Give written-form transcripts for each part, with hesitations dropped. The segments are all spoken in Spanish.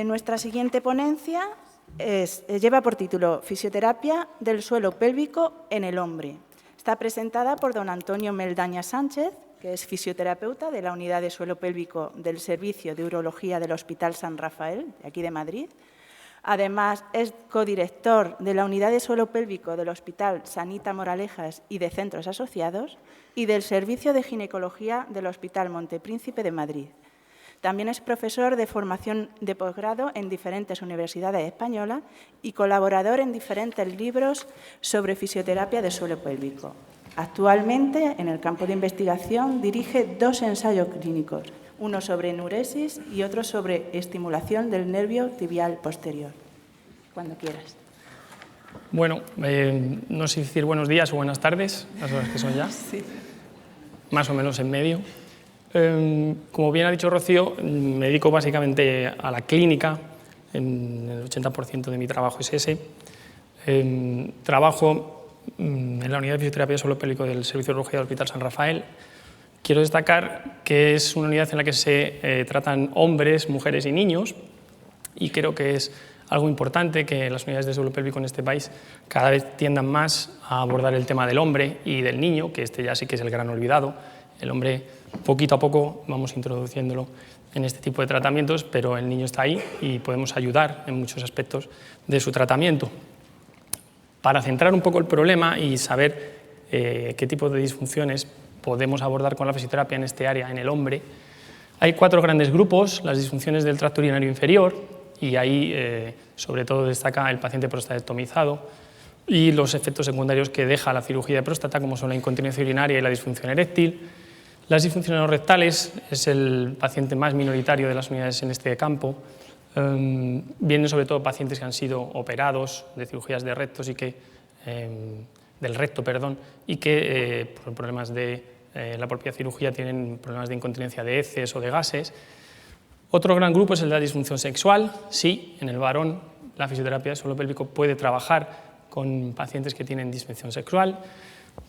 Nuestra siguiente ponencia lleva por título Fisioterapia del suelo pélvico en el hombre. Está presentada por don Antonio Meldaña Sánchez, que es fisioterapeuta de la Unidad de Suelo Pélvico del Servicio de Urología del Hospital San Rafael, de aquí de Madrid. Además, es codirector de la Unidad de Suelo Pélvico del Hospital Sanita Moralejas y de centros asociados y del Servicio de Ginecología del Hospital Montepríncipe de Madrid. También es profesor de formación de posgrado en diferentes universidades españolas y colaborador en diferentes libros sobre fisioterapia de suelo pélvico. Actualmente, en el campo de investigación, dirige 2 ensayos clínicos, uno sobre enuresis y otro sobre estimulación del nervio tibial posterior. Cuando quieras. Bueno, no sé decir buenos días o buenas tardes, las horas que son ya, Sí. Más o menos en medio. Como bien ha dicho Rocío, me dedico básicamente a la clínica, el 80% de mi trabajo es ese. Trabajo en la unidad de fisioterapia de suelo pélvico del Servicio de Urología del Hospital San Rafael. Quiero destacar que es una unidad en la que se tratan hombres, mujeres y niños, y creo que es algo importante que las unidades de suelo pélvico en este país cada vez tiendan más a abordar el tema del hombre y del niño, que este ya sí que es el gran olvidado. El hombre, poquito a poco, vamos introduciéndolo en este tipo de tratamientos, pero el niño está ahí y podemos ayudar en muchos aspectos de su tratamiento. Para centrar un poco el problema y saber qué tipo de disfunciones podemos abordar con la fisioterapia en este área, en el hombre, hay 4 grandes grupos: las disfunciones del tracto urinario inferior, y ahí sobre todo destaca el paciente prostatectomizado, y los efectos secundarios que deja la cirugía de próstata, como son la incontinencia urinaria y la disfunción eréctil. Las disfunciones rectales es el paciente más minoritario de las unidades en este campo. Vienen sobre todo pacientes que han sido operados de cirugías de rectos y que, del recto, y que por problemas de la propia cirugía tienen problemas de incontinencia de heces o de gases. Otro gran grupo es el de la disfunción sexual. Sí, en el varón la fisioterapia de suelo pélvico puede trabajar con pacientes que tienen disfunción sexual,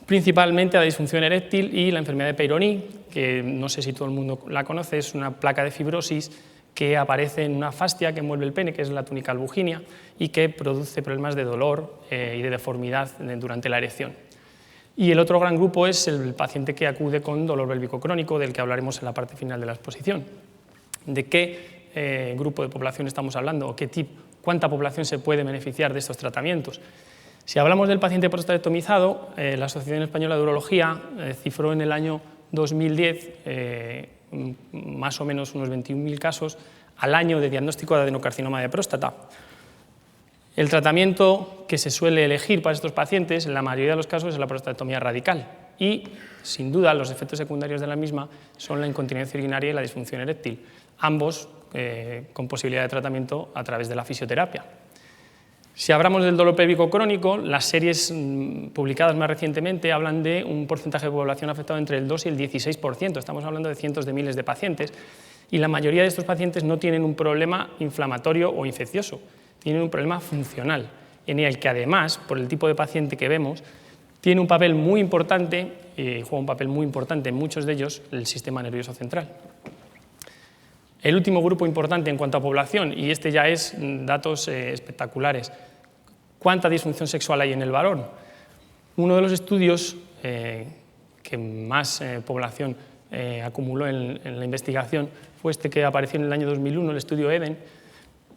principalmente la disfunción eréctil y la enfermedad de Peyronie, que no sé si todo el mundo la conoce, es una placa de fibrosis que aparece en una fascia que envuelve el pene, que es la túnica albuginia, y que produce problemas de dolor y de deformidad durante la erección. Y el otro gran grupo es el paciente que acude con dolor pélvico crónico, del que hablaremos en la parte final de la exposición. ¿De qué grupo de población estamos hablando o cuánta población se puede beneficiar de estos tratamientos? Si hablamos del paciente prostatectomizado, la Asociación Española de Urología cifró en el año 2010 más o menos unos 21.000 casos al año de diagnóstico de adenocarcinoma de próstata. El tratamiento que se suele elegir para estos pacientes, en la mayoría de los casos, es la prostatectomía radical y, sin duda, los efectos secundarios de la misma son la incontinencia urinaria y la disfunción eréctil, ambos con posibilidad de tratamiento a través de la fisioterapia. Si hablamos del dolor pélvico crónico, las series publicadas más recientemente hablan de un porcentaje de población afectado entre el 2 y el 16%. Estamos hablando de cientos de miles de pacientes y la mayoría de estos pacientes no tienen un problema inflamatorio o infeccioso, tienen un problema funcional, en el que además, por el tipo de paciente que vemos, tiene un papel muy importante, juega un papel muy importante en muchos de ellos, el sistema nervioso central. El último grupo importante en cuanto a población, y este ya es datos espectaculares, ¿cuánta disfunción sexual hay en el varón? Uno de los estudios que más población acumuló en la investigación fue este que apareció en el año 2001, el estudio EDEN.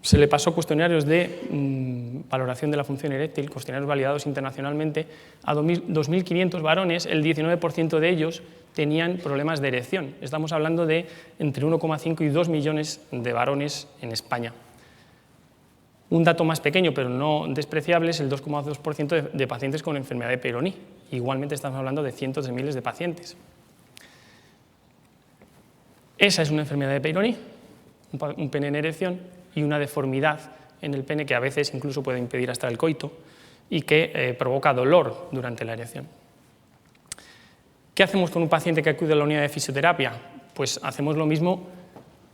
Se le pasó cuestionarios de valoración de la función eréctil, cuestionarios validados internacionalmente, a 2.500 varones. El 19% de ellos tenían problemas de erección. Estamos hablando de entre 1,5 y 2 millones de varones en España. Un dato más pequeño, pero no despreciable, es el 2,2% de pacientes con enfermedad de Peyronie. Igualmente estamos hablando de cientos de miles de pacientes. Esa es una enfermedad de Peyronie, un pene en erección y una deformidad en el pene que a veces incluso puede impedir hasta el coito y que provoca dolor durante la erección. ¿Qué hacemos con un paciente que acude a la unidad de fisioterapia? Pues hacemos lo mismo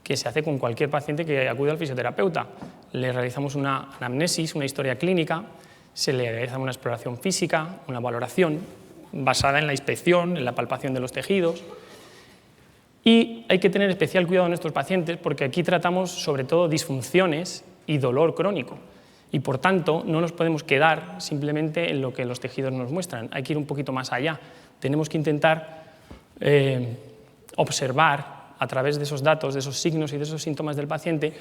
que se hace con cualquier paciente que acude al fisioterapeuta. Le realizamos una anamnesis, una historia clínica, se le realiza una exploración física, una valoración basada en la inspección, en la palpación de los tejidos. Y hay que tener especial cuidado en estos pacientes porque aquí tratamos sobre todo disfunciones y dolor crónico. Y por tanto no nos podemos quedar simplemente en lo que los tejidos nos muestran, hay que ir un poquito más allá. Tenemos que intentar observar a través de esos datos, de esos signos y de esos síntomas del paciente,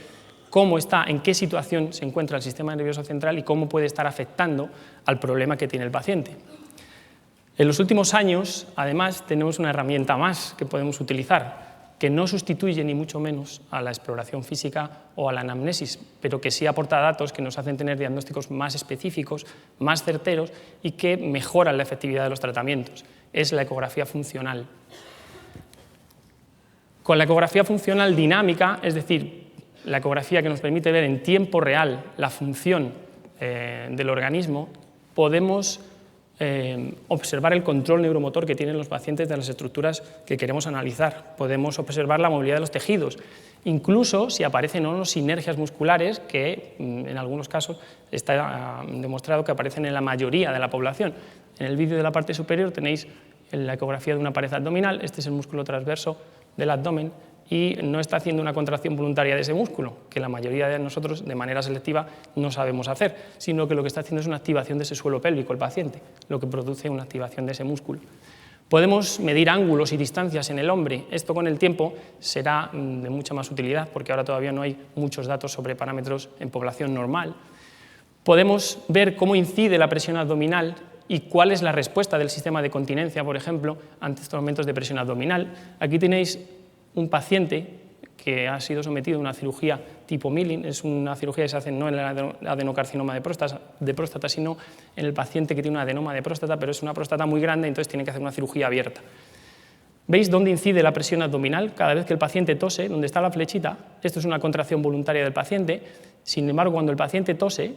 cómo está, en qué situación se encuentra el sistema nervioso central y cómo puede estar afectando al problema que tiene el paciente. En los últimos años, además, tenemos una herramienta más que podemos utilizar, que no sustituye ni mucho menos a la exploración física o a la anamnesis, pero que sí aporta datos que nos hacen tener diagnósticos más específicos, más certeros y que mejoran la efectividad de los tratamientos. Es la ecografía funcional. Con la ecografía funcional dinámica, es decir, la ecografía que nos permite ver en tiempo real la función del organismo, podemos observar el control neuromotor que tienen los pacientes de las estructuras que queremos analizar. Podemos observar la movilidad de los tejidos, incluso si aparecen o no sinergias musculares, que en algunos casos está demostrado que aparecen en la mayoría de la población. En el vídeo de la parte superior tenéis la ecografía de una pared abdominal, este es el músculo transverso del abdomen, y no está haciendo una contracción voluntaria de ese músculo, que la mayoría de nosotros de manera selectiva no sabemos hacer, sino que lo que está haciendo es una activación de ese suelo pélvico, el paciente, lo que produce una activación de ese músculo. Podemos medir ángulos y distancias en el hombre, esto con el tiempo será de mucha más utilidad, porque ahora todavía no hay muchos datos sobre parámetros en población normal. Podemos ver cómo incide la presión abdominal y cuál es la respuesta del sistema de continencia, por ejemplo, ante estos aumentos de presión abdominal. Aquí tenéis un paciente que ha sido sometido a una cirugía tipo milling, es una cirugía que se hace no en el adenocarcinoma de próstata, sino en el paciente que tiene un adenoma de próstata, pero es una próstata muy grande, entonces tiene que hacer una cirugía abierta. ¿Veis dónde incide la presión abdominal? Cada vez que el paciente tose, donde está la flechita, esto es una contracción voluntaria del paciente, sin embargo, cuando el paciente tose,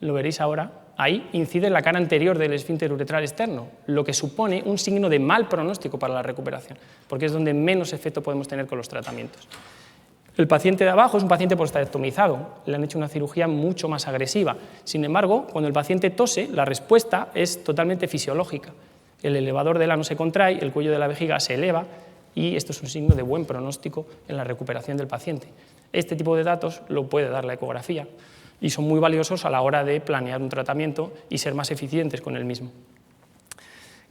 lo veréis ahora, ahí incide en la cara anterior del esfínter uretral externo, lo que supone un signo de mal pronóstico para la recuperación, porque es donde menos efecto podemos tener con los tratamientos. El paciente de abajo es un paciente prostatectomizado, le han hecho una cirugía mucho más agresiva. Sin embargo, cuando el paciente tose, la respuesta es totalmente fisiológica. El elevador del ano se contrae, el cuello de la vejiga se eleva y esto es un signo de buen pronóstico en la recuperación del paciente. Este tipo de datos lo puede dar la ecografía y son muy valiosos a la hora de planear un tratamiento y ser más eficientes con el mismo.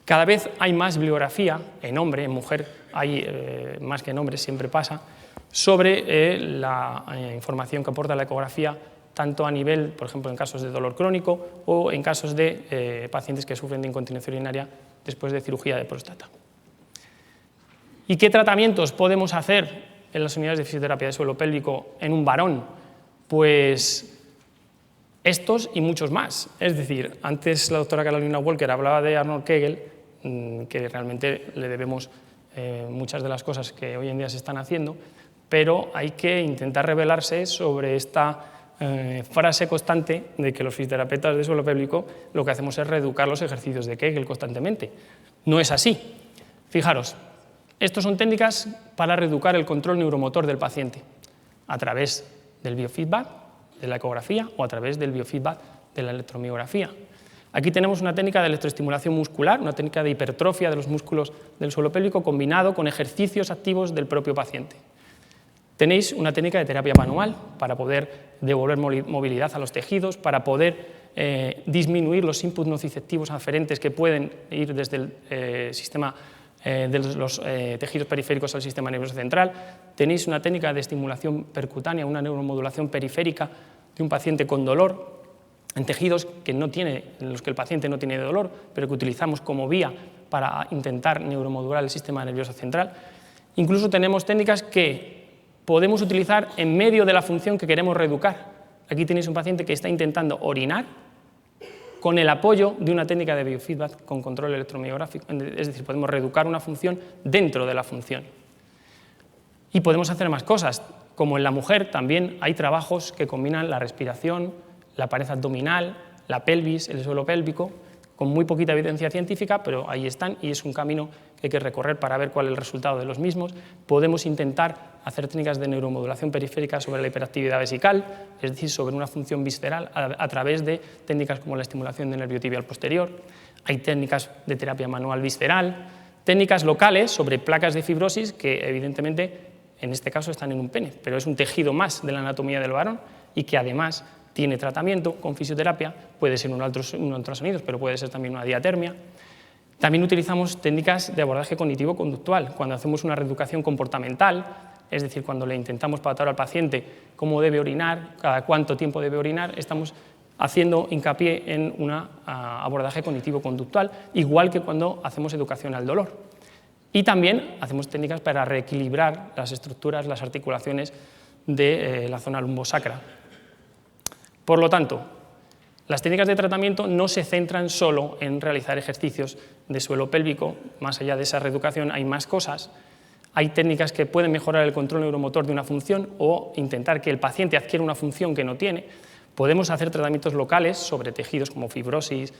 Cada vez hay más bibliografía, en hombre, en mujer, hay más que en hombre, siempre pasa, sobre la información que aporta la ecografía, tanto a nivel, por ejemplo, en casos de dolor crónico o en casos de pacientes que sufren de incontinencia urinaria después de cirugía de próstata. ¿Y qué tratamientos podemos hacer en las unidades de fisioterapia de suelo pélvico en un varón? Pues estos y muchos más. Es decir, antes la doctora Carolina Walker hablaba de Arnold Kegel, que realmente le debemos muchas de las cosas que hoy en día se están haciendo, pero hay que intentar rebelarse sobre esta frase constante de que los fisioterapeutas de suelo pélvico lo que hacemos es reeducar los ejercicios de Kegel constantemente. No es así. Fijaros, estas son técnicas para reeducar el control neuromotor del paciente a través del biofeedback, de la ecografía o a través del biofeedback de la electromiografía. Aquí tenemos una técnica de electroestimulación muscular, una técnica de hipertrofia de los músculos del suelo pélvico combinado con ejercicios activos del propio paciente. Tenéis una técnica de terapia manual para poder devolver movilidad a los tejidos, para poder disminuir los inputs nociceptivos aferentes que pueden ir desde el sistema de los tejidos periféricos al sistema nervioso central. Tenéis una técnica de estimulación percutánea, una neuromodulación periférica de un paciente con dolor en tejidos en los que el paciente no tiene dolor, pero que utilizamos como vía para intentar neuromodular el sistema nervioso central. Incluso tenemos técnicas que podemos utilizar en medio de la función que queremos reeducar. Aquí tenéis un paciente que está intentando orinar con el apoyo de una técnica de biofeedback con control electromiográfico, es decir, podemos reeducar una función dentro de la función. Y podemos hacer más cosas, como en la mujer también hay trabajos que combinan la respiración, la pared abdominal, la pelvis, el suelo pélvico, con muy poquita evidencia científica, pero ahí están y es un camino que hay que recorrer para ver cuál es el resultado de los mismos. Podemos intentar hacer técnicas de neuromodulación periférica sobre la hiperactividad vesical, es decir, sobre una función visceral a través de técnicas como la estimulación del nervio tibial posterior. Hay técnicas de terapia manual visceral, Técnicas locales sobre placas de fibrosis que evidentemente en este caso están en un pene, pero es un tejido más de la anatomía del varón y que además tiene tratamiento con fisioterapia, puede ser un ultrasonido, pero puede ser también una diatermia. También utilizamos técnicas de abordaje cognitivo-conductual, cuando hacemos una reeducación comportamental, es decir, cuando le intentamos pautar al paciente cómo debe orinar, cada cuánto tiempo debe orinar, estamos haciendo hincapié en un abordaje cognitivo-conductual, igual que cuando hacemos educación al dolor. Y también hacemos técnicas para reequilibrar las estructuras, las articulaciones de la zona lumbosacra. Por lo tanto, las técnicas de tratamiento no se centran solo en realizar ejercicios de suelo pélvico, más allá de esa reeducación hay más cosas. Hay técnicas que pueden mejorar el control neuromotor de una función o intentar que el paciente adquiera una función que no tiene. Podemos hacer tratamientos locales sobre tejidos como fibrosis,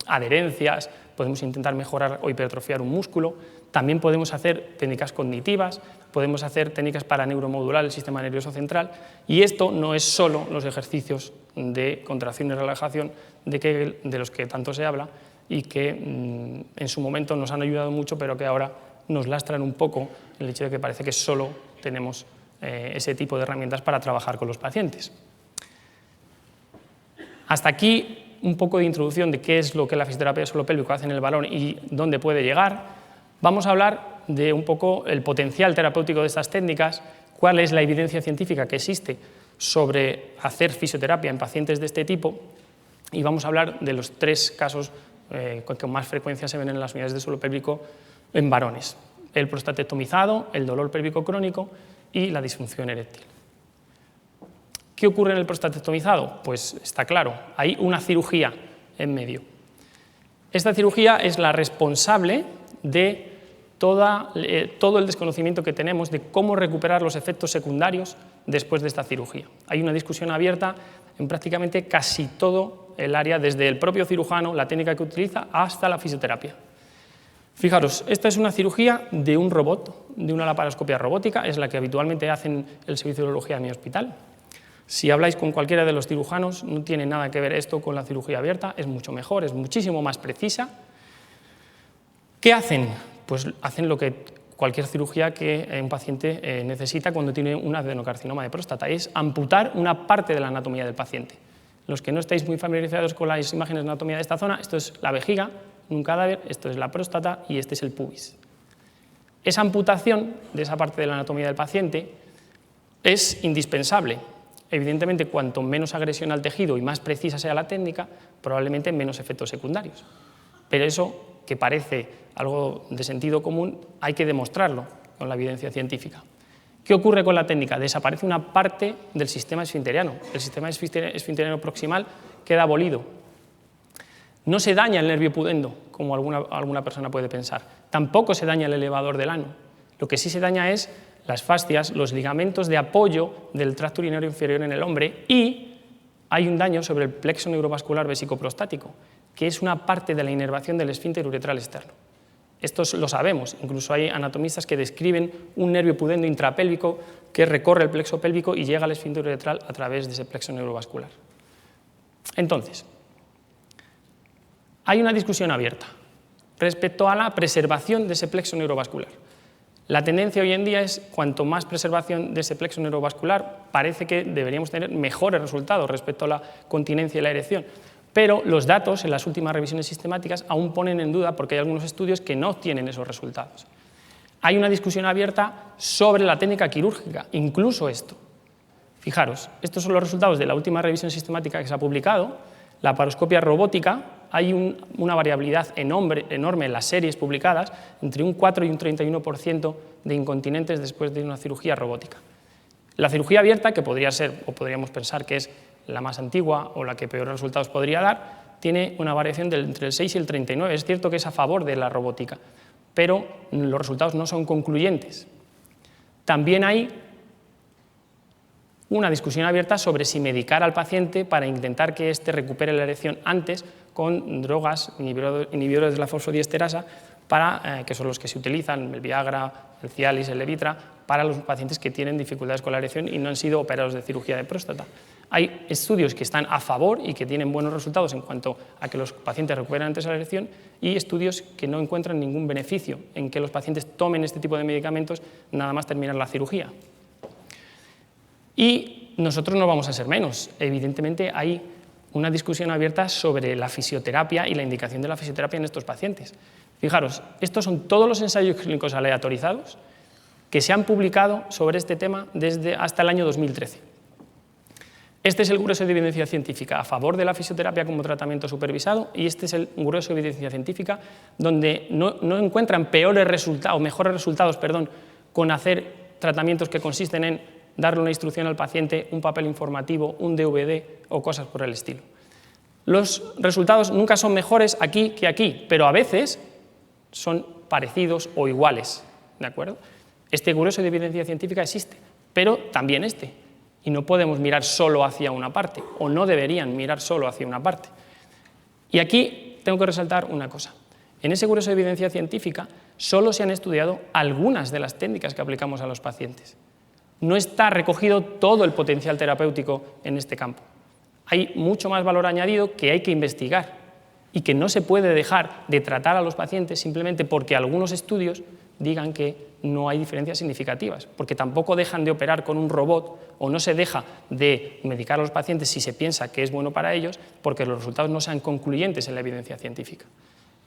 adherencias, podemos intentar mejorar o hipertrofiar un músculo. También podemos hacer técnicas cognitivas, podemos hacer técnicas para neuromodular el sistema nervioso central, y esto no es solo los ejercicios de contracción y relajación de los que tanto se habla y que en su momento nos han ayudado mucho, pero que ahora nos lastran un poco el hecho de que parece que solo tenemos ese tipo de herramientas para trabajar con los pacientes. Hasta aquí un poco de introducción de qué es lo que la fisioterapia de suelo pélvico hace en el varón y dónde puede llegar. Vamos a hablar de un poco el potencial terapéutico de estas técnicas, cuál es la evidencia científica que existe sobre hacer fisioterapia en pacientes de este tipo, y vamos a hablar de los 3 casos que con más frecuencia se ven en las unidades de suelo pélvico en varones: el prostatectomizado, el dolor pélvico crónico y la disfunción eréctil. ¿Qué ocurre en el prostatectomizado? Pues está claro, hay una cirugía en medio. Esta cirugía es la responsable de todo el desconocimiento que tenemos de cómo recuperar los efectos secundarios después de esta cirugía. Hay una discusión abierta en prácticamente casi todo el área, desde el propio cirujano, la técnica que utiliza, hasta la fisioterapia. Fijaros, esta es una cirugía de un robot, de una laparoscopia robótica, es la que habitualmente hacen el servicio de urología de mi hospital. Si habláis con cualquiera de los cirujanos, no tiene nada que ver esto con la cirugía abierta, es mucho mejor, es muchísimo más precisa. ¿Qué hacen? Pues hacen lo que cualquier cirugía que un paciente necesita cuando tiene un adenocarcinoma de próstata, es amputar una parte de la anatomía del paciente. Los que no estáis muy familiarizados con las imágenes de anatomía de esta zona, esto es la vejiga, un cadáver, esto es la próstata y este es el pubis. Esa amputación de esa parte de la anatomía del paciente es indispensable. Evidentemente, cuanto menos agresión al tejido y más precisa sea la técnica, probablemente menos efectos secundarios. Pero eso, que parece algo de sentido común, hay que demostrarlo con la evidencia científica. ¿Qué ocurre con la técnica? Desaparece una parte del sistema esfinteriano. El sistema esfinteriano proximal queda abolido. No se daña el nervio pudendo, como alguna persona puede pensar. Tampoco se daña el elevador del ano. Lo que sí se daña es las fascias, los ligamentos de apoyo del tracto urinario inferior en el hombre, y hay un daño sobre el plexo neurovascular vesicoprostático, que es una parte de la inervación del esfínter uretral externo. Esto lo sabemos, incluso hay anatomistas que describen un nervio pudendo intrapélvico que recorre el plexo pélvico y llega al esfínter uretral a través de ese plexo neurovascular. Entonces, hay una discusión abierta respecto a la preservación de ese plexo neurovascular. La tendencia hoy en día es, cuanto más preservación de ese plexo neurovascular, parece que deberíamos tener mejores resultados respecto a la continencia y la erección. Pero los datos en las últimas revisiones sistemáticas aún ponen en duda, porque hay algunos estudios que no tienen esos resultados. Hay una discusión abierta sobre la técnica quirúrgica, incluso esto. Fijaros, estos son los resultados de la última revisión sistemática que se ha publicado. La laparoscopia robótica, hay una variabilidad enorme en las series publicadas, entre un 4 y un 31% de incontinentes después de una cirugía robótica. La cirugía abierta, que podría ser, o podríamos pensar que es la más antigua o la que peores resultados podría dar, tiene una variación entre el 6 y el 39%. Es cierto que es a favor de la robótica, pero los resultados no son concluyentes. También hay una discusión abierta sobre si medicar al paciente para intentar que éste recupere la erección antes con drogas inhibidores de la fosfodiesterasa que son los que se utilizan, el Viagra, el Cialis, el Levitra, para los pacientes que tienen dificultades con la erección y no han sido operados de cirugía de próstata. Hay estudios que están a favor y que tienen buenos resultados en cuanto a que los pacientes recuperan antes la erección y estudios que no encuentran ningún beneficio en que los pacientes tomen este tipo de medicamentos nada más terminar la cirugía. Y nosotros no vamos a ser menos. Evidentemente hay una discusión abierta sobre la fisioterapia y la indicación de la fisioterapia en estos pacientes. Fijaros, estos son todos los ensayos clínicos aleatorizados que se han publicado sobre este tema hasta el año 2013. Este es el grueso de evidencia científica a favor de la fisioterapia como tratamiento supervisado y este es el grueso de evidencia científica donde no encuentran mejores resultados con hacer tratamientos que consisten en darle una instrucción al paciente, un papel informativo, un DVD o cosas por el estilo. Los resultados nunca son mejores aquí que aquí, pero a veces son parecidos o iguales, ¿de acuerdo? Este grueso de evidencia científica existe, pero también este. Y no podemos mirar solo hacia una parte, o no deberían mirar solo hacia una parte. Y aquí tengo que resaltar una cosa. En ese grueso de evidencia científica solo se han estudiado algunas de las técnicas que aplicamos a los pacientes. No está recogido todo el potencial terapéutico en este campo. Hay mucho más valor añadido que hay que investigar y que no se puede dejar de tratar a los pacientes simplemente porque algunos estudios digan que no hay diferencias significativas, porque tampoco dejan de operar con un robot o no se deja de medicar a los pacientes si se piensa que es bueno para ellos, porque los resultados no sean concluyentes en la evidencia científica.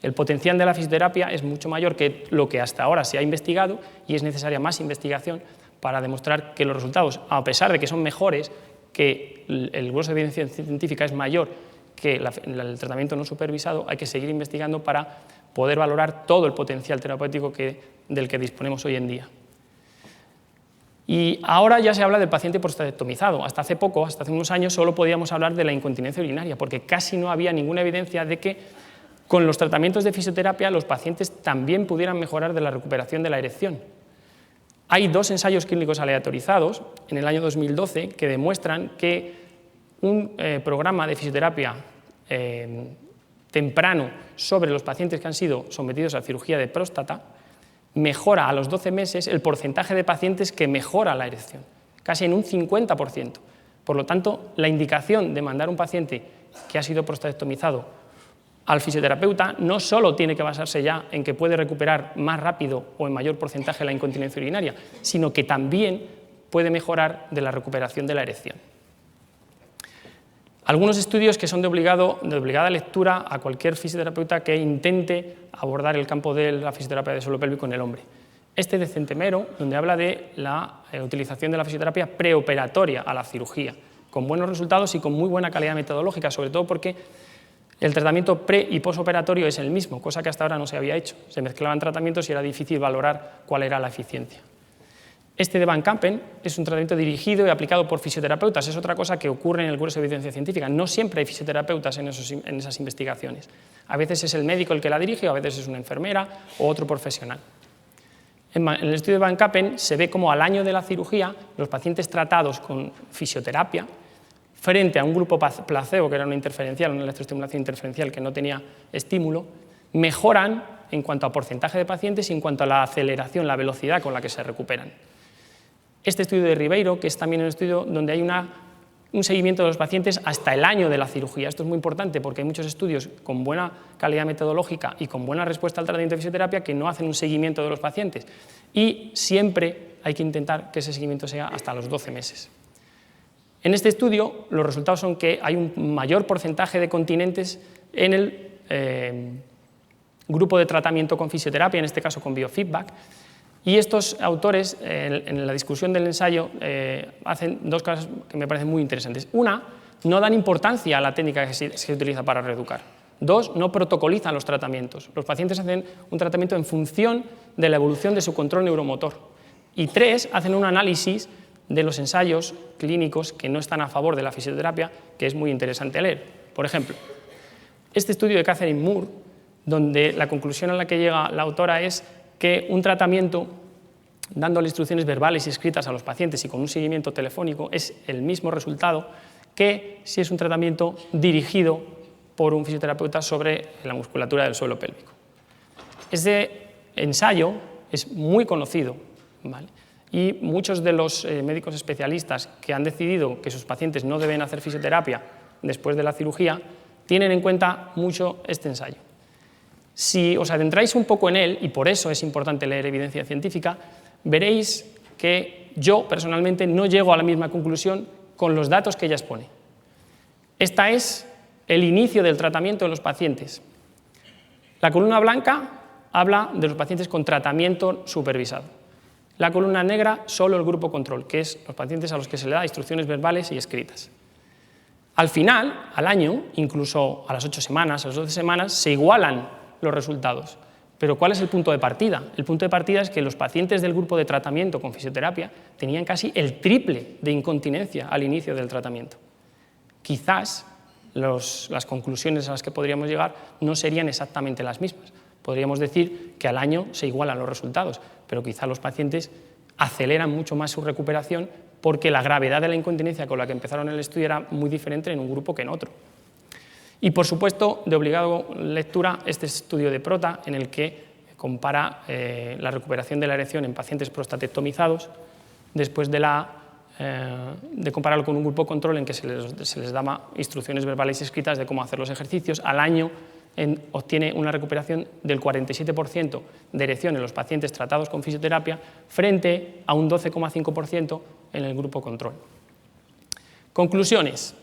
El potencial de la fisioterapia es mucho mayor que lo que hasta ahora se ha investigado y es necesaria más investigación para demostrar que los resultados, a pesar de que son mejores, que el grueso de evidencia científica es mayor que el tratamiento no supervisado, hay que seguir investigando para poder valorar todo el potencial terapéutico del que disponemos hoy en día. Y ahora ya se habla del paciente prostatectomizado. Hasta hace poco, hasta hace unos años, solo podíamos hablar de la incontinencia urinaria, porque casi no había ninguna evidencia de que con los tratamientos de fisioterapia los pacientes también pudieran mejorar de la recuperación de la erección. Hay 2 ensayos clínicos aleatorizados en el año 2012 que demuestran que un programa de fisioterapia temprano sobre los pacientes que han sido sometidos a cirugía de próstata mejora a los 12 meses el porcentaje de pacientes que mejora la erección, casi en un 50%. Por lo tanto, la indicación de mandar a un paciente que ha sido prostatectomizado al fisioterapeuta no solo tiene que basarse ya en que puede recuperar más rápido o en mayor porcentaje la incontinencia urinaria, sino que también puede mejorar de la recuperación de la erección. Algunos estudios que son de obligada lectura a cualquier fisioterapeuta que intente abordar el campo de la fisioterapia de suelo pélvico en el hombre. Este de Centemero, donde habla de la utilización de la fisioterapia preoperatoria a la cirugía, con buenos resultados y con muy buena calidad metodológica, sobre todo porque el tratamiento pre- y posoperatorio es el mismo, cosa que hasta ahora no se había hecho. Se mezclaban tratamientos y era difícil valorar cuál era la eficiencia. Este de Van Kampen es un tratamiento dirigido y aplicado por fisioterapeutas. Es otra cosa que ocurre en el grueso de evidencia científica. No siempre hay fisioterapeutas en esas investigaciones. A veces es el médico el que la dirige, o a veces es una enfermera o otro profesional. En el estudio de Van Kampen se ve cómo al año de la cirugía los pacientes tratados con fisioterapia frente a un grupo placebo, que era una electroestimulación interferencial que no tenía estímulo, mejoran en cuanto a porcentaje de pacientes y en cuanto a la aceleración, la velocidad con la que se recuperan. Este estudio de Ribeiro, que es también un estudio donde hay un seguimiento de los pacientes hasta el año de la cirugía. Esto es muy importante porque hay muchos estudios con buena calidad metodológica y con buena respuesta al tratamiento de fisioterapia que no hacen un seguimiento de los pacientes. Y siempre hay que intentar que ese seguimiento sea hasta los 12 meses. En este estudio, los resultados son que hay un mayor porcentaje de continentes en el grupo de tratamiento con fisioterapia, en este caso con biofeedback, y estos autores, en la discusión del ensayo, hacen 2 cosas que me parecen muy interesantes. Una, no dan importancia a la técnica que se utiliza para reeducar. 2, no protocolizan los tratamientos. Los pacientes hacen un tratamiento en función de la evolución de su control neuromotor. Y 3, hacen un análisis de los ensayos clínicos que no están a favor de la fisioterapia, que es muy interesante leer. Por ejemplo, este estudio de Catherine Moore, donde la conclusión a la que llega la autora es que un tratamiento dándole instrucciones verbales y escritas a los pacientes y con un seguimiento telefónico es el mismo resultado que si es un tratamiento dirigido por un fisioterapeuta sobre la musculatura del suelo pélvico. ese ensayo es muy conocido, ¿vale? Y muchos de los médicos especialistas que han decidido que sus pacientes no deben hacer fisioterapia después de la cirugía tienen en cuenta mucho este ensayo. Si os adentráis un poco en él, y por eso es importante leer evidencia científica, veréis que yo personalmente no llego a la misma conclusión con los datos que ella expone. Esta es el inicio del tratamiento en los pacientes. La columna blanca habla de los pacientes con tratamiento supervisado. La columna negra, solo el grupo control, que es los pacientes a los que se le da instrucciones verbales y escritas. Al final, al año, incluso a las 8 semanas, a las 12 semanas, se igualan los resultados. Pero ¿cuál es el punto de partida? El punto de partida es que los pacientes del grupo de tratamiento con fisioterapia tenían casi el triple de incontinencia al inicio del tratamiento. Quizás las conclusiones a las que podríamos llegar no serían exactamente las mismas. Podríamos decir que al año se igualan los resultados, pero quizá los pacientes aceleran mucho más su recuperación porque la gravedad de la incontinencia con la que empezaron el estudio era muy diferente en un grupo que en otro. Y, por supuesto, de obligado lectura, este estudio de Prota, en el que compara la recuperación de la erección en pacientes prostatectomizados después de compararlo con un grupo control en que se les daba instrucciones verbales y escritas de cómo hacer los ejercicios. Al año obtiene una recuperación del 47% de erección en los pacientes tratados con fisioterapia frente a un 12,5% en el grupo control. Conclusiones.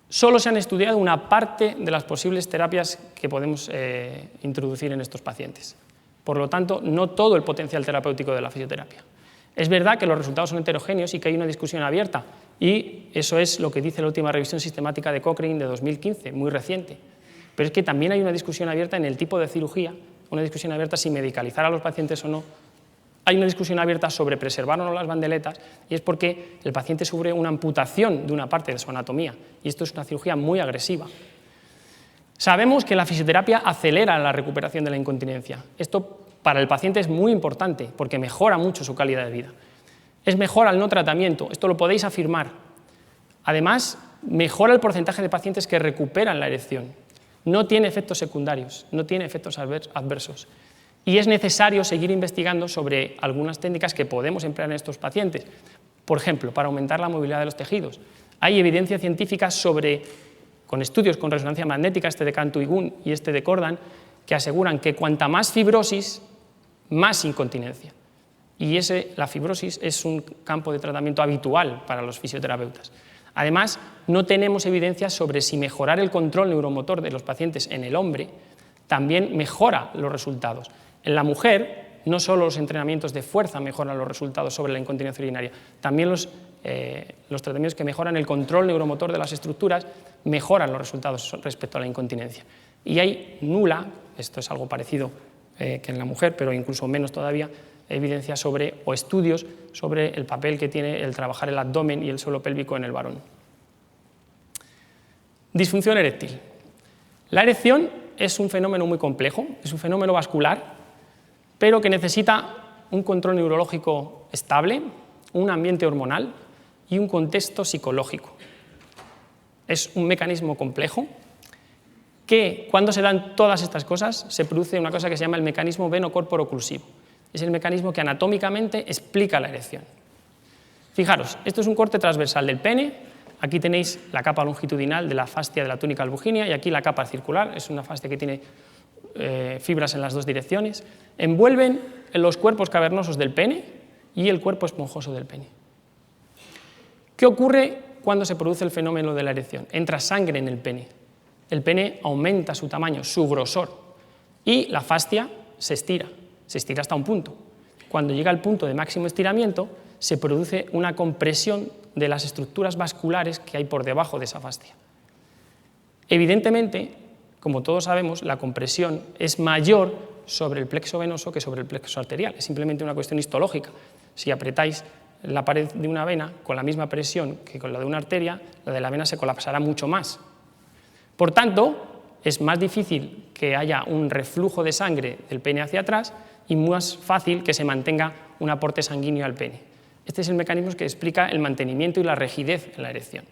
Solo se han estudiado una parte de las posibles terapias que podemos introducir en estos pacientes. Por lo tanto, no todo el potencial terapéutico de la fisioterapia. Es verdad que los resultados son heterogéneos y que hay una discusión abierta, y eso es lo que dice la última revisión sistemática de Cochrane de 2015, muy reciente. Pero es que también hay una discusión abierta en el tipo de cirugía, una discusión abierta si medicalizar a los pacientes o no. Hay una discusión abierta sobre preservar o no las bandeletas, y es porque el paciente sufre una amputación de una parte de su anatomía, y esto es una cirugía muy agresiva. Sabemos que la fisioterapia acelera la recuperación de la incontinencia. Esto para el paciente es muy importante porque mejora mucho su calidad de vida. Es mejor al no tratamiento, esto lo podéis afirmar. Además, mejora el porcentaje de pacientes que recuperan la erección. No tiene efectos secundarios, no tiene efectos adversos. Y es necesario seguir investigando sobre algunas técnicas que podemos emplear en estos pacientes. Por ejemplo, para aumentar la movilidad de los tejidos. Hay evidencia científica con estudios con resonancia magnética, este de Cantu y Gunn y este de Cordan, que aseguran que cuanta más fibrosis, más incontinencia. Y la fibrosis es un campo de tratamiento habitual para los fisioterapeutas. Además, no tenemos evidencia sobre si mejorar el control neuromotor de los pacientes en el hombre también mejora los resultados. En la mujer, no solo los entrenamientos de fuerza mejoran los resultados sobre la incontinencia urinaria, también los tratamientos que mejoran el control neuromotor de las estructuras mejoran los resultados respecto a la incontinencia. Y hay nula, esto es algo parecido que en la mujer, pero incluso menos todavía, evidencia o estudios sobre el papel que tiene el trabajar el abdomen y el suelo pélvico en el varón. Disfunción eréctil. La erección es un fenómeno muy complejo, es un fenómeno vascular, pero que necesita un control neurológico estable, un ambiente hormonal y un contexto psicológico. Es un mecanismo complejo que, cuando se dan todas estas cosas, se produce una cosa que se llama el mecanismo veno-corporo-oclusivo. Es el mecanismo que anatómicamente explica la erección. Fijaros, esto es un corte transversal del pene, aquí tenéis la capa longitudinal de la fascia de la túnica albuginea y aquí la capa circular, es una fascia que tiene fibras en las dos direcciones, envuelven en los cuerpos cavernosos del pene y el cuerpo esponjoso del pene. ¿Qué ocurre cuando se produce el fenómeno de la erección? Entra sangre en el pene aumenta su tamaño, su grosor, y la fascia se estira hasta un punto. Cuando llega al punto de máximo estiramiento, se produce una compresión de las estructuras vasculares que hay por debajo de esa fascia. Evidentemente, como todos sabemos, la compresión es mayor sobre el plexo venoso que sobre el plexo arterial. Es simplemente una cuestión histológica. Si apretáis la pared de una vena con la misma presión que con la de una arteria, la de la vena se colapsará mucho más. Por tanto, es más difícil que haya un reflujo de sangre del pene hacia atrás y más fácil que se mantenga un aporte sanguíneo al pene. Este es el mecanismo que explica el mantenimiento y la rigidez en la erección.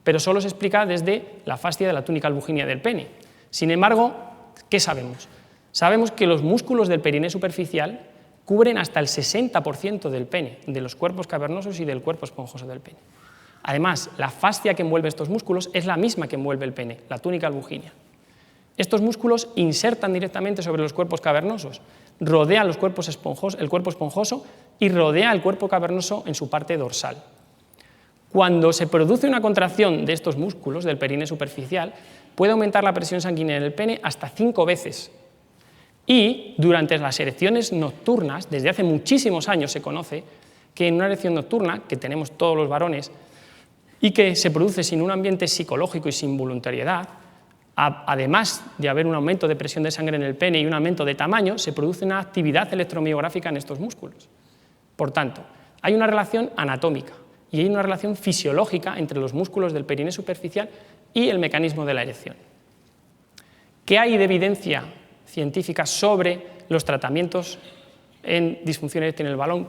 Pero solo se explica desde la fascia de la túnica albuginea del pene. Sin embargo, ¿qué sabemos? Sabemos que los músculos del perineo superficial cubren hasta el 60% del pene, de los cuerpos cavernosos y del cuerpo esponjoso del pene. Además, la fascia que envuelve estos músculos es la misma que envuelve el pene, la túnica albuginea. Estos músculos insertan directamente sobre los cuerpos cavernosos, rodean el cuerpo esponjoso y rodea el cuerpo cavernoso en su parte dorsal. Cuando se produce una contracción de estos músculos del perineo superficial, puede aumentar la presión sanguínea en el pene hasta 5 veces. Y durante las erecciones nocturnas, desde hace muchísimos años se conoce que en una erección nocturna, que tenemos todos los varones, y que se produce sin un ambiente psicológico y sin voluntariedad, además de haber un aumento de presión de sangre en el pene y un aumento de tamaño, se produce una actividad electromiográfica en estos músculos. Por tanto, hay una relación anatómica y hay una relación fisiológica entre los músculos del perineo superficial y el mecanismo de la erección. ¿Qué hay de evidencia científica sobre los tratamientos en disfunción eréctil en el varón?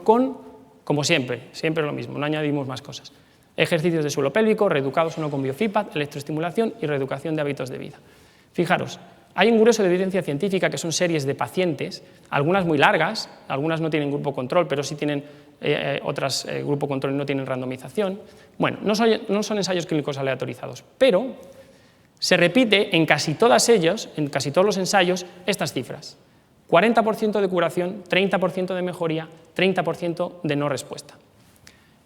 Como siempre lo mismo, no añadimos más cosas. Ejercicios de suelo pélvico, reeducados o no con biofeedback, electroestimulación y reeducación de hábitos de vida. Fijaros, hay un grueso de evidencia científica que son series de pacientes, algunas muy largas, algunas no tienen grupo control, pero sí tienen otras grupo control y no tienen randomización. Bueno, no son ensayos clínicos aleatorizados, pero se repite en casi todas ellas, en casi todos los ensayos, estas cifras. 40% de curación, 30% de mejoría, 30% de no respuesta.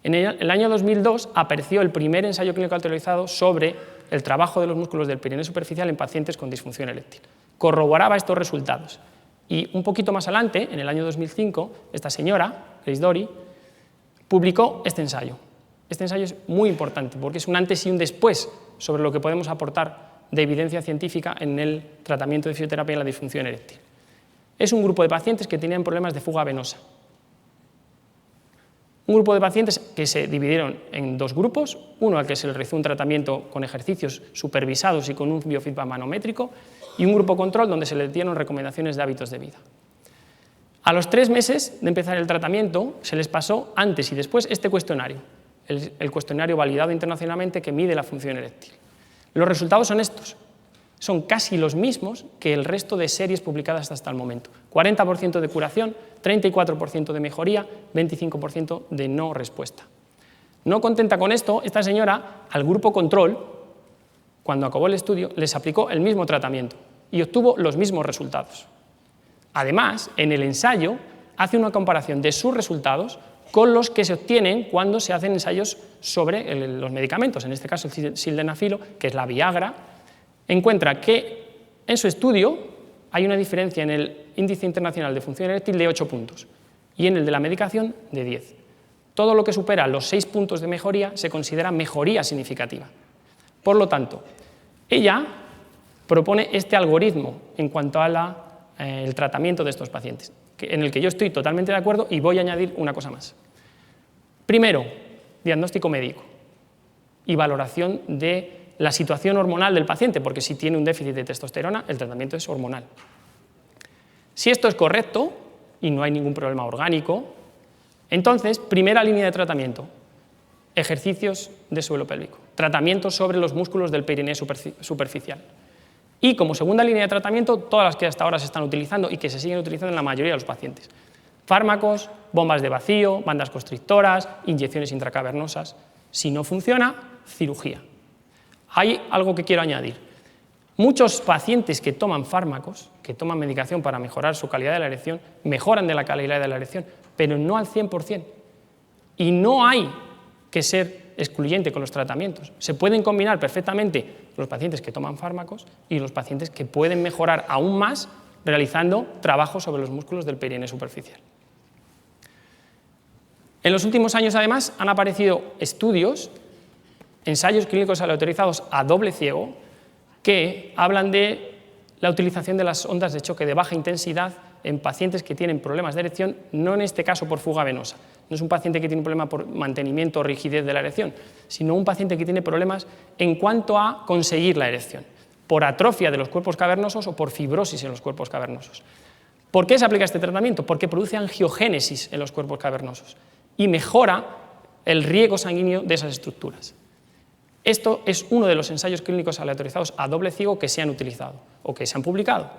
En el año 2002 apareció el primer ensayo clínico aleatorizado sobre el trabajo de los músculos del perineo superficial en pacientes con disfunción eréctil. Corroboraba estos resultados. Y un poquito más adelante, en el año 2005, esta señora, Grace Dory, publicó este ensayo. Este ensayo es muy importante porque es un antes y un después sobre lo que podemos aportar de evidencia científica en el tratamiento de fisioterapia en la disfunción eréctil. Es un grupo de pacientes que tenían problemas de fuga venosa. Un grupo de pacientes que se dividieron en dos grupos, uno al que se le realizó un tratamiento con ejercicios supervisados y con un biofeedback manométrico, y un grupo control donde se le dieron recomendaciones de hábitos de vida. A los 3 meses de empezar el tratamiento se les pasó antes y después este cuestionario, el cuestionario validado internacionalmente que mide la función eréctil. Los resultados son estos, son casi los mismos que el resto de series publicadas hasta el momento. 40% de curación, 34% de mejoría, 25% de no respuesta. No contenta con esto, esta señora al grupo control, cuando acabó el estudio, les aplicó el mismo tratamiento y obtuvo los mismos resultados. Además, en el ensayo hace una comparación de sus resultados con los que se obtienen cuando se hacen ensayos sobre los medicamentos, en este caso el sildenafilo, que es la Viagra. Encuentra que en su estudio hay una diferencia en el índice internacional de función eréctil de 8 puntos y en el de la medicación de 10. Todo lo que supera los 6 puntos de mejoría se considera mejoría significativa. Por lo tanto, ella propone este algoritmo en cuanto a el tratamiento de estos pacientes, en el que yo estoy totalmente de acuerdo y voy a añadir una cosa más. Primero, diagnóstico médico y valoración de la situación hormonal del paciente, porque si tiene un déficit de testosterona, el tratamiento es hormonal. Si esto es correcto y no hay ningún problema orgánico, entonces, primera línea de tratamiento, ejercicios de suelo pélvico, tratamiento sobre los músculos del perineo superficial. Y como segunda línea de tratamiento, todas las que hasta ahora se están utilizando y que se siguen utilizando en la mayoría de los pacientes. Fármacos, bombas de vacío, bandas constrictoras, inyecciones intracavernosas. Si no funciona, cirugía. Hay algo que quiero añadir. Muchos pacientes que toman fármacos, que toman medicación para mejorar su calidad de la erección, mejoran de la calidad de la erección, pero no al 100%. Y no hay que ser excluyente con los tratamientos. Se pueden combinar perfectamente los pacientes que toman fármacos y los pacientes que pueden mejorar aún más realizando trabajo sobre los músculos del perineo superficial. En los últimos años, además, han aparecido estudios, ensayos clínicos aleatorizados a doble ciego, que hablan de la utilización de las ondas de choque de baja intensidad en pacientes que tienen problemas de erección, no en este caso por fuga venosa. No es un paciente que tiene un problema por mantenimiento o rigidez de la erección, sino un paciente que tiene problemas en cuanto a conseguir la erección, por atrofia de los cuerpos cavernosos o por fibrosis en los cuerpos cavernosos. ¿Por qué se aplica este tratamiento? Porque produce angiogénesis en los cuerpos cavernosos y mejora el riego sanguíneo de esas estructuras. Esto es uno de los ensayos clínicos aleatorizados a doble ciego que se han utilizado o que se han publicado.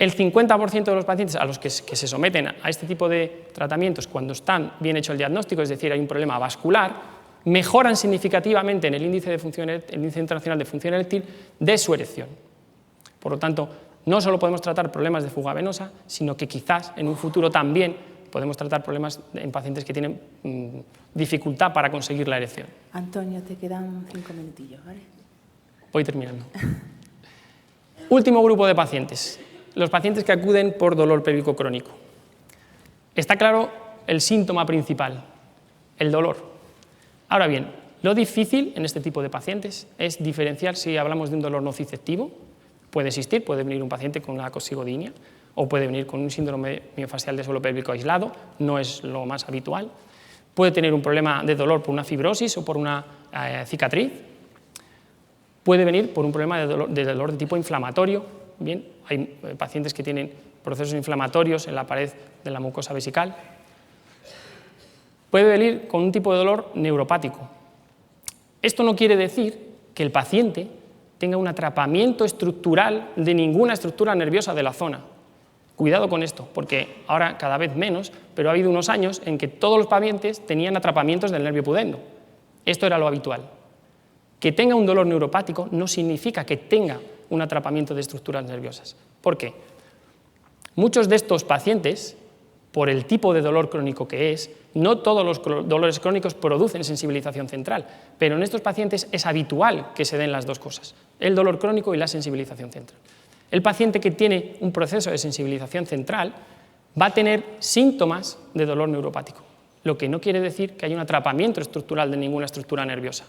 El 50% de los pacientes a los que se someten a este tipo de tratamientos, cuando está bien hecho el diagnóstico, es decir, hay un problema vascular, mejoran significativamente en el índice internacional de función eréctil de su erección. Por lo tanto, no solo podemos tratar problemas de fuga venosa, sino que quizás en un futuro también podemos tratar problemas en pacientes que tienen dificultad para conseguir la erección. Antonio, te quedan 5 minutillos, ¿vale? Voy terminando. Último grupo de pacientes, los pacientes que acuden por dolor pélvico crónico. Está claro el síntoma principal, el dolor. Ahora bien, lo difícil en este tipo de pacientes es diferenciar si hablamos de un dolor nociceptivo. Puede existir, puede venir un paciente con una cosigodinea o puede venir con un síndrome miofascial de suelo pélvico aislado, no es lo más habitual. Puede tener un problema de dolor por una fibrosis o por una cicatriz. Puede venir por un problema de dolor de tipo inflamatorio. Bien, hay pacientes que tienen procesos inflamatorios en la pared de la mucosa vesical. Puede venir con un tipo de dolor neuropático. Esto no quiere decir que el paciente tenga un atrapamiento estructural de ninguna estructura nerviosa de la zona. Cuidado con esto, porque ahora cada vez menos, pero ha habido unos años en que todos los pacientes tenían atrapamientos del nervio pudendo. Esto era lo habitual. Que tenga un dolor neuropático no significa que tenga un atrapamiento de estructuras nerviosas. ¿Por qué? Muchos de estos pacientes, por el tipo de dolor crónico que es, no todos los dolores crónicos producen sensibilización central, pero en estos pacientes es habitual que se den las dos cosas, el dolor crónico y la sensibilización central. El paciente que tiene un proceso de sensibilización central va a tener síntomas de dolor neuropático, lo que no quiere decir que haya un atrapamiento estructural de ninguna estructura nerviosa.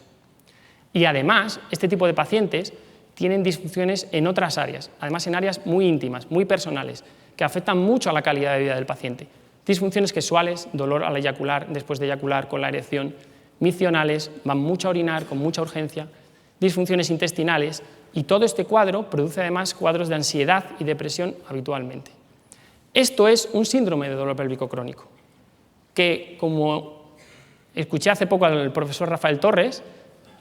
Y además, este tipo de pacientes tienen disfunciones en otras áreas, además en áreas muy íntimas, muy personales, que afectan mucho a la calidad de vida del paciente. Disfunciones sexuales, dolor al eyacular, después de eyacular con la erección, miccionales, van mucho a orinar con mucha urgencia, disfunciones intestinales, y todo este cuadro produce además cuadros de ansiedad y depresión habitualmente. Esto es un síndrome de dolor pélvico crónico, que como escuché hace poco al profesor Rafael Torres,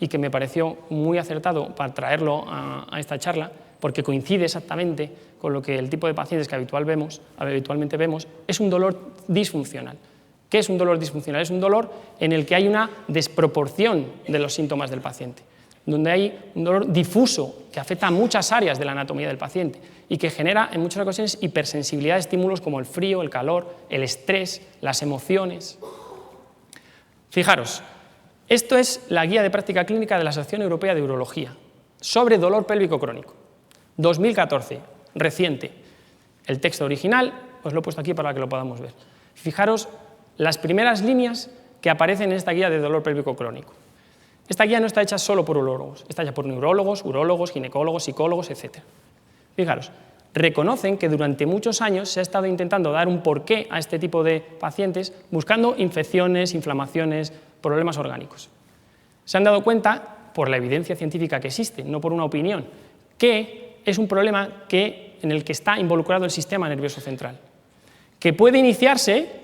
y que me pareció muy acertado para traerlo a esta charla, porque coincide exactamente con lo que el tipo de pacientes que habitualmente vemos, es un dolor disfuncional. ¿Qué es un dolor disfuncional? Es un dolor en el que hay una desproporción de los síntomas del paciente, donde hay un dolor difuso que afecta a muchas áreas de la anatomía del paciente y que genera en muchas ocasiones hipersensibilidad de estímulos como el frío, el calor, el estrés, las emociones. Fijaros, esto es la guía de práctica clínica de la Asociación Europea de Urología sobre dolor pélvico crónico. 2014, reciente. El texto original os lo he puesto aquí para que lo podamos ver. Fijaros las primeras líneas que aparecen en esta guía de dolor pélvico crónico. Esta guía no está hecha solo por urólogos, está hecha por neurólogos, urólogos, ginecólogos, psicólogos, etc. Fijaros, reconocen que durante muchos años se ha estado intentando dar un porqué a este tipo de pacientes buscando infecciones, inflamaciones, problemas orgánicos. Se han dado cuenta, por la evidencia científica que existe, no por una opinión, que es un problema en el que está involucrado el sistema nervioso central, que puede iniciarse,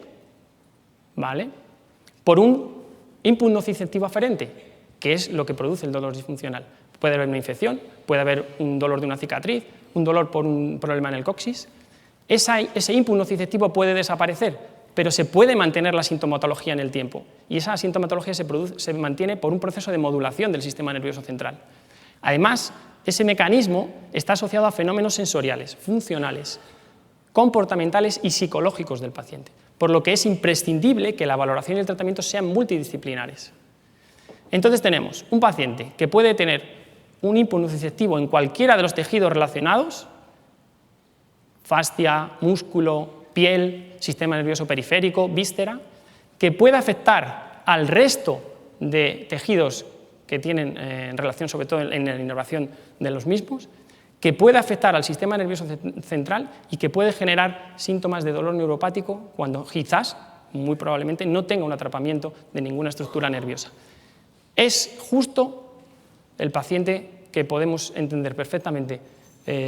¿vale?, por un input nociceptivo aferente, que es lo que produce el dolor disfuncional. Puede haber una infección, puede haber un dolor de una cicatriz, un dolor por un problema en el coxis. Ese input nociceptivo puede desaparecer, pero se puede mantener la sintomatología en el tiempo, y esa sintomatología se mantiene por un proceso de modulación del sistema nervioso central. Además, ese mecanismo está asociado a fenómenos sensoriales, funcionales, comportamentales y psicológicos del paciente, por lo que es imprescindible que la valoración y el tratamiento sean multidisciplinares. Entonces tenemos un paciente que puede tener un input nociceptivo en cualquiera de los tejidos relacionados, fascia, músculo, piel, sistema nervioso periférico, víscera, que puede afectar al resto de tejidos que tienen relación sobre todo en la inervación de los mismos, que puede afectar al sistema nervioso central y que puede generar síntomas de dolor neuropático cuando quizás, muy probablemente, no tenga un atrapamiento de ninguna estructura nerviosa. Es justo el paciente que podemos entender perfectamente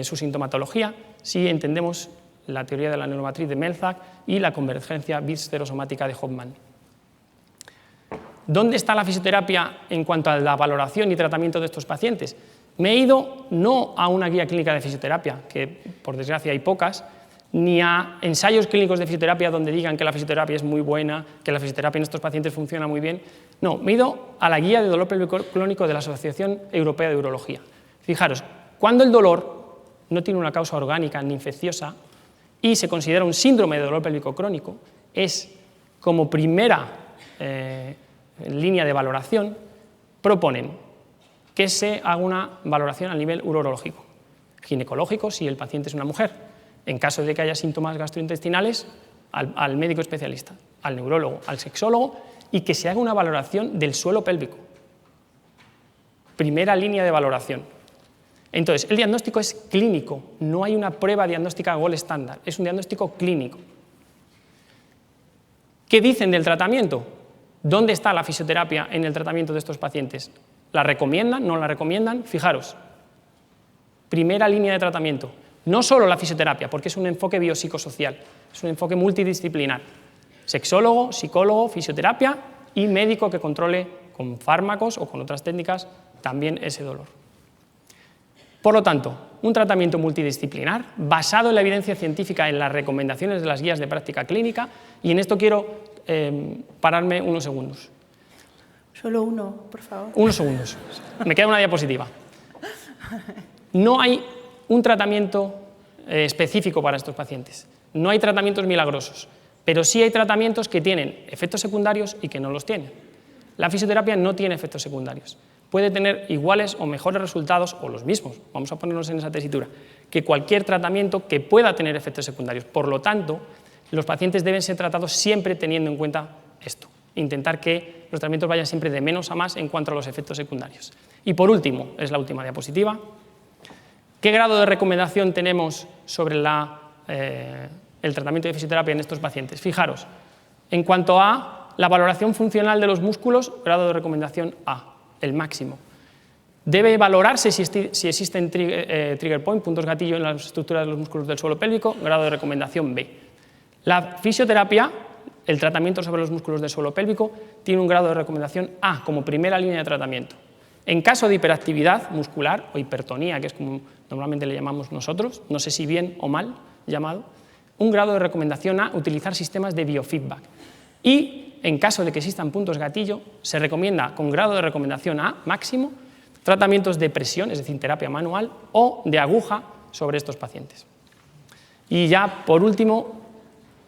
su sintomatología si entendemos la teoría de la neuromatriz de Melzack y la convergencia viscerosomática de Hoffman. ¿Dónde está la fisioterapia en cuanto a la valoración y tratamiento de estos pacientes? Me he ido no a una guía clínica de fisioterapia, que por desgracia hay pocas, ni a ensayos clínicos de fisioterapia donde digan que la fisioterapia es muy buena, que la fisioterapia en estos pacientes funciona muy bien. No, me he ido a la guía de dolor pélvico crónico de la Asociación Europea de Urología. Fijaros, cuando el dolor no tiene una causa orgánica ni infecciosa y se considera un síndrome de dolor pélvico crónico, es como primera línea de valoración, proponen que se haga una valoración a nivel urológico, ginecológico si el paciente es una mujer, en caso de que haya síntomas gastrointestinales, al médico especialista, al neurólogo, al sexólogo, y que se haga una valoración del suelo pélvico. Primera línea de valoración. Entonces, el diagnóstico es clínico, no hay una prueba diagnóstica gold estándar, es un diagnóstico clínico. ¿Qué dicen del tratamiento? ¿Dónde está la fisioterapia en el tratamiento de estos pacientes? ¿La recomiendan? ¿No la recomiendan? Fijaros, primera línea de tratamiento. No solo la fisioterapia, porque es un enfoque biopsicosocial, es un enfoque multidisciplinar. Sexólogo, psicólogo, fisioterapia y médico que controle con fármacos o con otras técnicas también ese dolor. Por lo tanto, un tratamiento multidisciplinar basado en la evidencia científica, en las recomendaciones de las guías de práctica clínica, y en esto quiero pararme unos segundos. Solo uno, por favor. Unos segundos. Me queda una diapositiva. No hay un tratamiento específico para estos pacientes. No hay tratamientos milagrosos, pero sí hay tratamientos que tienen efectos secundarios y que no los tienen. La fisioterapia no tiene efectos secundarios. Puede tener iguales o mejores resultados, o los mismos, vamos a ponernos en esa tesitura, que cualquier tratamiento que pueda tener efectos secundarios. Por lo tanto, los pacientes deben ser tratados siempre teniendo en cuenta esto. Intentar que los tratamientos vayan siempre de menos a más en cuanto a los efectos secundarios. Y por último, es la última diapositiva, ¿qué grado de recomendación tenemos sobre el tratamiento de fisioterapia en estos pacientes? Fijaros, en cuanto a la valoración funcional de los músculos, grado de recomendación A, el máximo. Debe valorarse si existen trigger point, puntos gatillo en las estructuras de los músculos del suelo pélvico, grado de recomendación B. La fisioterapia, el tratamiento sobre los músculos del suelo pélvico, tiene un grado de recomendación A como primera línea de tratamiento. En caso de hiperactividad muscular o hipertonía, que es como normalmente le llamamos nosotros, no sé si bien o mal llamado, un grado de recomendación A, utilizar sistemas de biofeedback. Y en caso de que existan puntos gatillo, se recomienda con grado de recomendación A máximo tratamientos de presión, es decir, terapia manual o de aguja sobre estos pacientes. Y ya por último,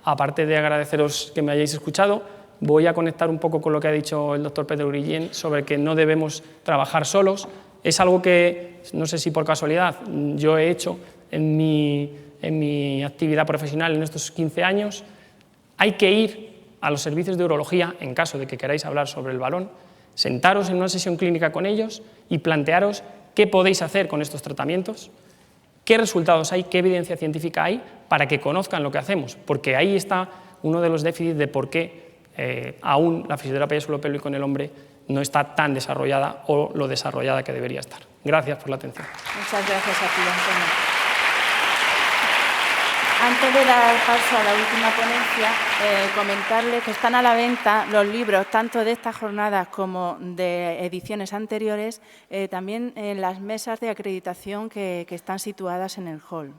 aparte de agradeceros que me hayáis escuchado, voy a conectar un poco con lo que ha dicho el doctor Pedro Grillén sobre que no debemos trabajar solos. Es algo que, no sé si por casualidad, yo he hecho en mi actividad profesional en estos 15 años. Hay que ir a los servicios de urología, en caso de que queráis hablar sobre el balón, sentaros en una sesión clínica con ellos y plantearos qué podéis hacer con estos tratamientos, qué resultados hay, qué evidencia científica hay, para que conozcan lo que hacemos, porque ahí está uno de los déficits de por qué aún la fisioterapia de suelo pélvico en el hombre no está tan desarrollada o lo desarrollada que debería estar. Gracias por la atención. Muchas gracias a ti, Antonio. Antes de dar paso a la última ponencia, comentarles que están a la venta los libros, tanto de estas jornadas como de ediciones anteriores, también en las mesas de acreditación que están situadas en el hall.